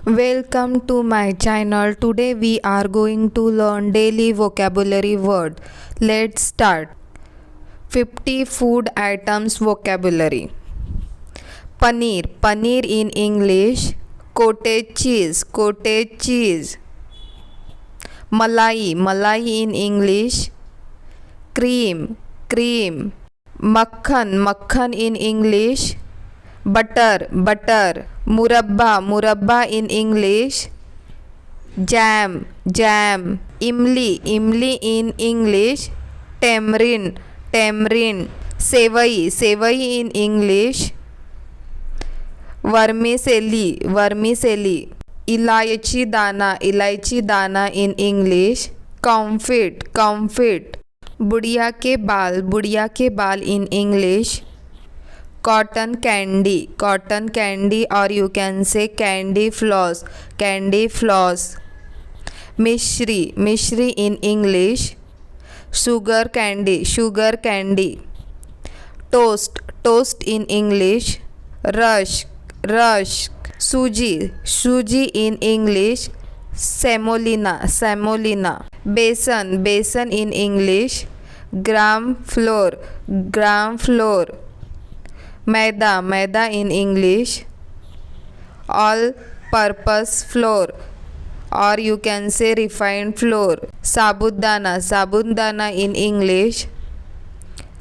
Welcome to my channel. Today we are going to learn daily vocabulary word. Let's start. 50 food items vocabulary. Paneer, paneer in English. Cottage cheese, cottage cheese. Malai, malai in English. Cream, cream. Makhan, makhan in English. Butter, butter. Murabba, murabba in English. Jam, jam. Imli, imli in English. Tamarind, tamarind. Sevai, sevai in English. Vermicelli, vermicelli. Ilaichi dana in English. Comfit, comfit. बुढ़िया के बाल in English. Cotton candy, or you can say candy floss, candy floss. Mishri, mishri in English. Sugar candy, sugar candy. Toast, toast in English. Rusk, rusk. Suji, suji in English. Semolina, semolina. Besan, besan in English. Gram flour, gram flour. Maida, maida in English. All purpose flour, or you can say refined flour. Sabudana, sabudana in English.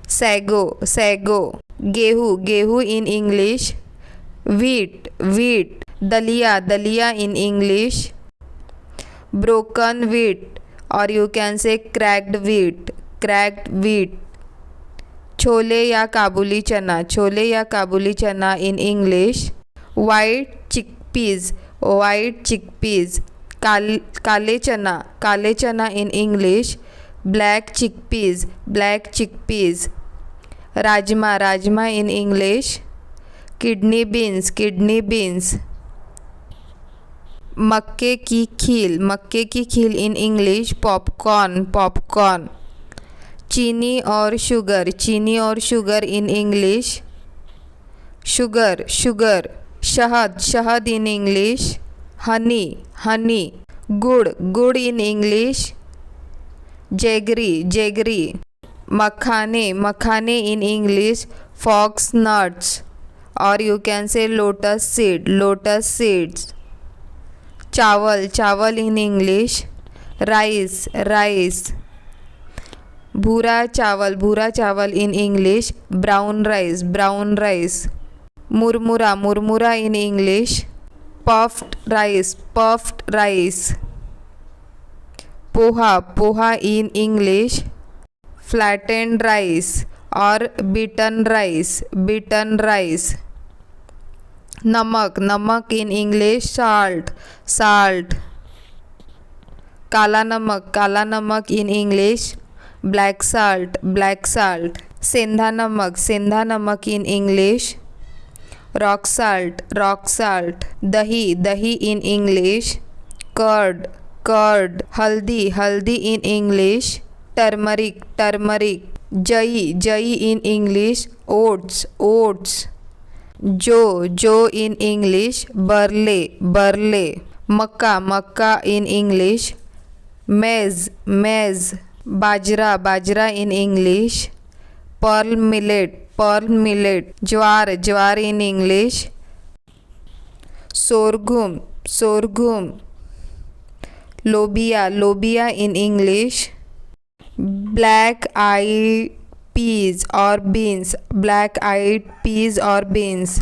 Sago, sago. Gehu, gehu in English. Wheat, wheat. Dalia, dalia in English. Broken wheat, or you can say cracked wheat, cracked wheat. Chole या काबुली चना in English. White chickpeas, white chickpeas. काले चना in English. Black chickpeas, black chickpeas. Rajma, rajma in English. Kidney beans, kidney beans. मक्के की खील in English. Popcorn, popcorn. चीनी और sugar in English. Sugar, sugar. शहद, शहद in English. Honey, honey. गुड़, गुड़ in English. Jaggery, jaggery. मखाने, मखाने in English. Fox nuts, or you can say lotus seed, lotus seeds. चावल, चावल in English. Rice, rice. भूरा चावल in English. Brown rice, brown rice. मुरमुरा, मुरमुरा in English. Puffed rice, puffed rice. Poha, poha in English. Flattened rice or beaten rice, beaten rice. नमक, नमक in English. Salt, salt. काला नमक in English. Black salt, black salt. सेंधा नमक in English. Rock salt, rock salt. दही, दही in English. Curd, curd. हल्दी, हल्दी in English. Turmeric, turmeric. जई, जई in English. Oats, oats. जो in English. Barley, barley. Mecca, Mecca in English. Maize, maize. Bajra, bajra in English. Pearl millet, pearl millet. Jowar, jowar in English. sorghum, sorghum. लोबिया, लोबिया in English. black eyed peas or beans, black eyed peas or beans.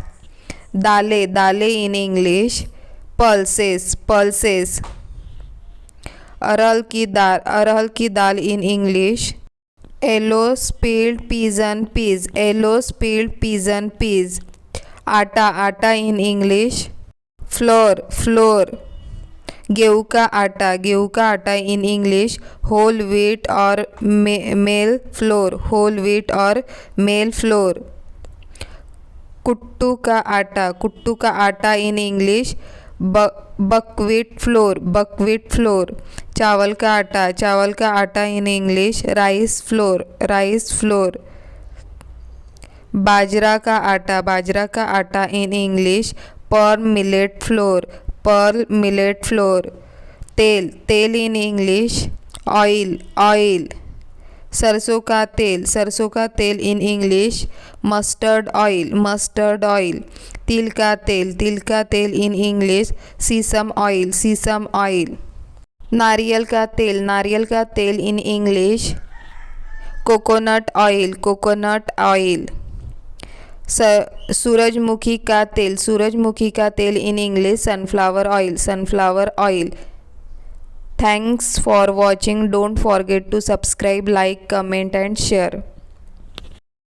दाले, दाले in English. pulses, pulses. अरहल की दाल in English. yellow spelled pigeon peas, yellow spelled pigeon peas. आटा, आटा in English. flour, flour. गेहूं का आटा in English. whole wheat or male flour, whole wheat or male flour. कुट्टू का आटा in English. buckwheat flour, buckwheat flour. चावल का आटा in English. rice flour, rice flour. बाजरा का आटा in English. pearl millet flour, pearl, millet flour. तेल in English oil. सरसों का तेल in English mustard oil. तिल का तेल in English sesame oil. नारियल का तेल in English coconut oil. सूरजमुखी का तेल in English sunflower oil. Thanks for watching. Don't forget to subscribe, like, comment and share.